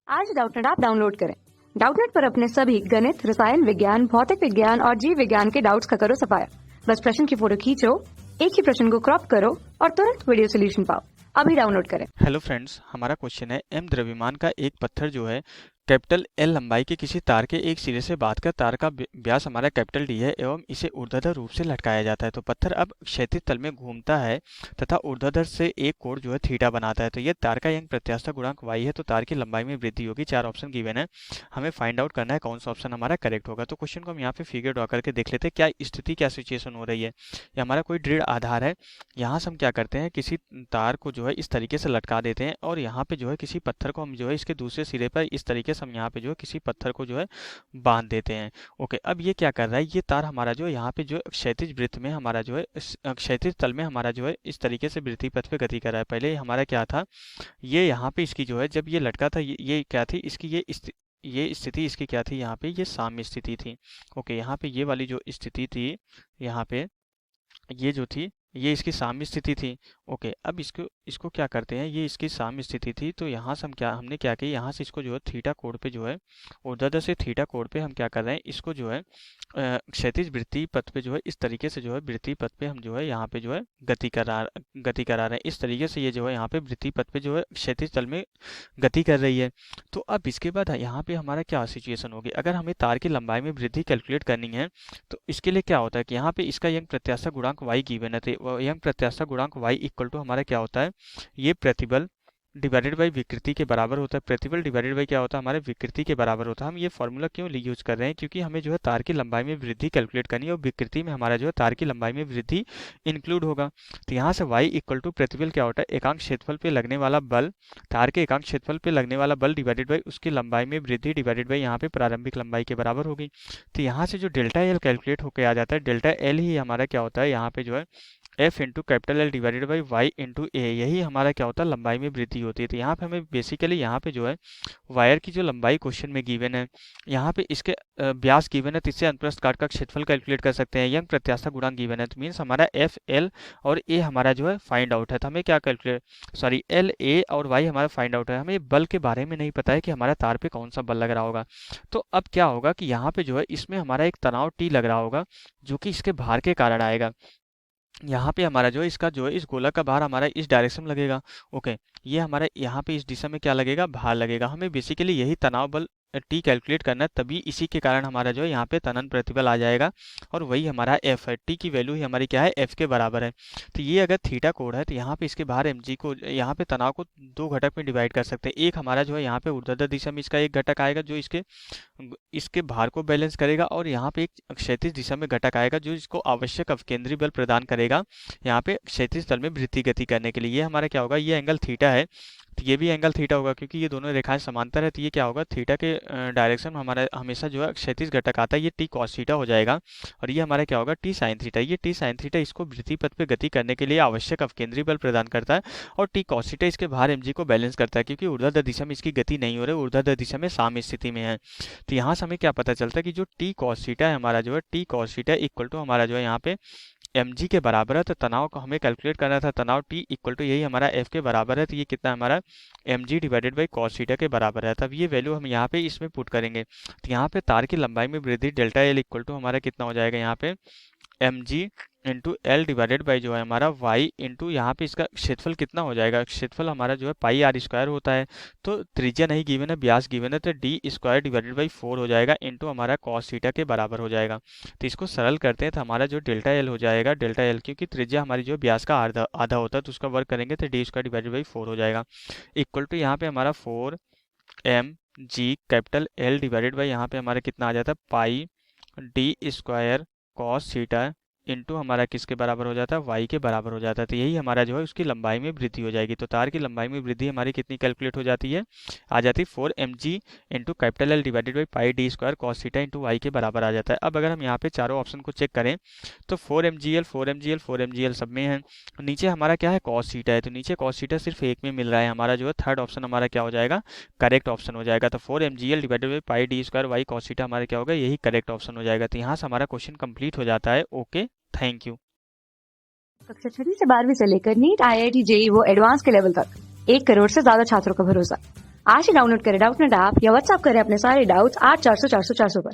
आज Doubtnut app download करें। Doubtnut पर अपने सभी गणित, रसायन विज्ञान, भौतिक विज्ञान और जीव विज्ञान के डाउट्स का करो सफाया। बस प्रश्न की फोटो खींचो, एक ही प्रश्न को क्रॉप करो और तुरंत वीडियो सोल्यूशन पाओ। अभी डाउनलोड करें। हेलो फ्रेंड्स, हमारा क्वेश्चन है एम द्रव्यमान का एक पत्थर जो है कैपिटल एल लंबाई के किसी तार के एक सिरे से बांधकर तार का व्यास हमारा कैपिटल डी है एवं इसे ऊर्ध्वाधर रूप से लटकाया जाता है। तो पत्थर अब क्षैतिज तल में घूमता है तथा ऊर्ध्वाधर से एक कोण जो है थीटा बनाता है। तो ये तार का यंग प्रत्यास्थ गुणांक वाई है। तो तार की लंबाई में वृद्धि होगी। 4 ऑप्शन गिवन है, हमें फाइंड आउट करना है कौन सा ऑप्शन हमारा करेक्ट होगा। तो क्वेश्चन को हम यहाँ पे फिगर ड्रॉ करके देख लेते हैं क्या स्थिति, क्या सिचुएशन हो रही है। ये हमारा कोई दृढ़ आधार है। यहाँ से हम क्या करते हैं, किसी तार को जो है इस तरीके से लटका देते हैं और यहाँ पे जो है किसी पत्थर को हम जो है इसके दूसरे सिरे पर इस तरीके से हम यहाँ पे जो है किसी पत्थर को जो है बांध देते हैं। ओके, अब ये क्या कर रहा है, ये तार हमारा जो है यहाँ पे जो क्षैतिज वृत्त में हमारा जो है क्षैतिज तल में हमारा जो है इस तरीके से वृत्ति पथ पे गति कर रहा है। पहले हमारा क्या था, ये यहाँ पे इसकी जो है जब ये लटका था ये क्या थी, इसकी ये स्थिति इसकी क्या थी, यहाँ पे ये साम्य स्थिति थी। ओके, यहाँ पे ये वाली जो स्थिति थी, यहाँ पे ये जो थी ये इसकी साम्य स्थिति थी। ओके, अब इसको इसको क्या करते हैं, ये इसकी साम्य स्थिति थी तो यहाँ से हमने क्या किया, यहाँ से इसको जो है थीटा कोण पे जो है ऊर्ध्वाधर से थीटा कोण पे हम क्या कर रहे हैं, इसको जो है क्षैतिज वृत्तीय पथ पे जो है इस तरीके से जो है वृत्तीय पथ पे हम जो है यहाँ पे जो है गति करा रहे हैं। इस तरीके से ये जो है यहाँ पे वृत्तीय पथ पे जो है क्षैतिज तल में गति कर रही है। तो अब इसके बाद यहाँ पे हमारा क्या सिचुएशन होगी, अगर हमें तार की लंबाई में वृद्धि कैलकुलेट करनी है तो इसके लिए क्या होता है कि यहाँ पे इसका यंग प्रत्यास्थ गुणांक y गिवन है। तो यंग प्रत्यास्थ गुणांक y इक्वल टू हमारा क्या होता है, ये प्रतिबल डिवाइडेड बाई विकृति के बराबर होता है। प्रतिबल डिवाइडेड बाई क्या होता है, हमारे विकृति के बराबर होता है। हम ये फॉर्मूला क्यों यूज कर रहे हैं, क्योंकि हमें जो है तार की लंबाई में वृद्धि कैलकुलेट करनी है और विकृति में हमारा जो है तार की लंबाई में वृद्धि इंक्लूड होगा। तो यहाँ से y इक्वल टू प्रतिबल क्या होता है, एकांक क्षेत्रफल पे लगने वाला बल, तार के एकांक क्षेत्रफल पे लगने वाला बल डिवाइडेड बाई उसकी लंबाई में वृद्धि डिवाइडेड बाई यहाँ पे प्रारंभिक लंबाई के बराबर होगी। तो यहाँ से जो डेल्टा एल कैलकुलेट होकर आ जाता है, डेल्टा एल ही हमारा क्या होता है, यहाँ पे जो है F into capital L divided by Y into A, यही हमारा क्या होता है लंबाई में वृद्धि होती है। तो यहाँ पे हमें बेसिकली यहाँ पे जो है वायर की जो लंबाई क्वेश्चन में गिवन है, यहाँ पे इसके व्यास गिवन है, तो इससे अनुप्रस्थ काट का क्षेत्रफल कैलकुलेट कर सकते हैं। यंग प्रत्यास्थ गुणांक गिवन है, तो मीन्स हमारा एफ एल और ए हमारा जो है फाइंड आउट है। तो हमें क्या कैलकुलेट एल ए और वाई हमारा फाइंड आउट है। हमें बल के बारे में नहीं पता है कि हमारा तार पे कौन सा बल लग रहा होगा। तो अब क्या होगा कि यहाँ पे जो है इसमें हमारा एक तनाव टी लग रहा होगा जो कि इसके भार के कारण आएगा। यहाँ पे हमारा जो है इसका जो है इस गोला का भार हमारा इस डायरेक्शन में लगेगा। ओके, ये हमारा यहाँ पे इस दिशा में क्या लगेगा, भार लगेगा। हमें बेसिकली यही तनाव बल टी कैलकुलेट करना है, तभी इसी के कारण हमारा जो है यहाँ पे तनन प्रतिबल आ जाएगा और वही हमारा एफ है। टी की वैल्यू ही हमारी क्या है, एफ के बराबर है। तो ये अगर थीटा कोण है तो यहाँ पे इसके भार एम जी को, यहाँ पे तनाव को 2 घटक में डिवाइड कर सकते हैं। एक हमारा जो है यहाँ पे ऊर्ध्वाधर दिशा में इसका एक घटक आएगा जो इसके भार को बैलेंस करेगा और यहाँ पे एक क्षैतिज दिशा में घटक आएगा जो इसको आवश्यक अपकेंद्री बल प्रदान करेगा यहाँ पे क्षैतिज तल में वृत्ति गति करने के लिए। ये हमारा क्या होगा, ये एंगल थीटा है तो ये भी एंगल थीटा होगा क्योंकि ये दोनों रेखाएं समांतर है। तो ये क्या होगा, थीटा के डायरेक्शन में हमारा हमेशा जो है क्षैतिज घटक आता है, ये टी कॉस थीटा हो जाएगा और ये हमारा क्या होगा, टी साइन थीटा। ये टी साइन थीटा इसको वृत्ति पथ पे गति करने के लिए आवश्यक अपकेंद्री बल प्रदान करता है और टी कॉस थीटा इसके भार एम जी को बैलेंस करता है क्योंकि ऊर्ध्वाधर दिशा में इसकी गति नहीं हो रही, ऊर्ध्वाधर दिशा में साम्य स्थिति में है। तो यहाँ से हमें क्या पता चलता है कि जो टी कॉस थीटा है हमारा जो है T cos theta equal to हमारा जो है यहाँ पे एम जी के बराबर है। तो तनाव को हमें कैलकुलेट करना था, तनाव टी इक्वल टू यही हमारा एफ के बराबर है। तो ये कितना हमारा M G divided by cos theta के बराबर है। तब ये वैल्यू हम यहाँ पे इसमें पुट करेंगे तो यहाँ पे तार की लंबाई में वृद्धि डेल्टा एल इक्वल टू हमारा कितना हो जाएगा, यहाँ पे M G into L divided by जो है हमारा वाई इंटू यहाँ पे इसका क्षेत्रफल कितना हो जाएगा, क्षेत्रफल हमारा जो है पाई आर स्क्वायर होता है। तो त्रिज्या नहीं गिवन है, व्यास गिवन है, तो डी स्क्वायर डिवाइडेड बाई 4 हो जाएगा इंटू हमारा कॉस थीटा के बराबर हो जाएगा। तो इसको सरल करते हैं तो हमारा जो डेल्टा एल हो जाएगा, डेल्टा एल क्योंकि त्रिज्या हमारी जो व्यास का आधा होता है तो उसका वर्क करेंगे तो डी स्क्वायर डिवाइडेड बाई 4 हो जाएगा इक्वल टू यहाँ पे हमारा 4 M G capital L divided by यहाँ पे हमारा कितना आ जाता है, pi D square cos theta into हमारा किसके बराबर हो जाता है, वाई के बराबर हो जाता है। तो यही हमारा जो है उसकी लंबाई में वृद्धि हो जाएगी। तो तार की लंबाई में वृद्धि हमारी कितनी कैलकुलेट हो जाती है, आ जाती है 4 M G into capital L divided by pi D square cos theta into Y के बराबर आ जाता है। अब अगर हम यहाँ पे चारों ऑप्शन को चेक करें तो 4 M G L 4 M G L 4 M G L सब में है, नीचे हमारा क्या है कॉस थीटा है, तो नीचे कॉस थीटा सिर्फ एक में मिल रहा है। हमारा जो है थर्ड ऑप्शन हमारा क्या हो जाएगा, करेक्ट ऑप्शन हो जाएगा। तो 4 M G L divided by pi D square Y cos theta हमारा क्या होगा, यही करेक्ट ऑप्शन हो जाएगा। तो यहाँ से हमारा क्वेश्चन कंप्लीट हो जाता है। Okay, thank you. कक्षा 6 से 12वीं से लेकर नीट, IIT, JEE वो एडवांस के लेवल तक 1 करोड़ से ज्यादा छात्रों का भरोसा। आज ही डाउनलोड करें डाउटनेट ऐप या व्हाट्सएप करें अपने सारे डाउट्स 8400 400 400 पर।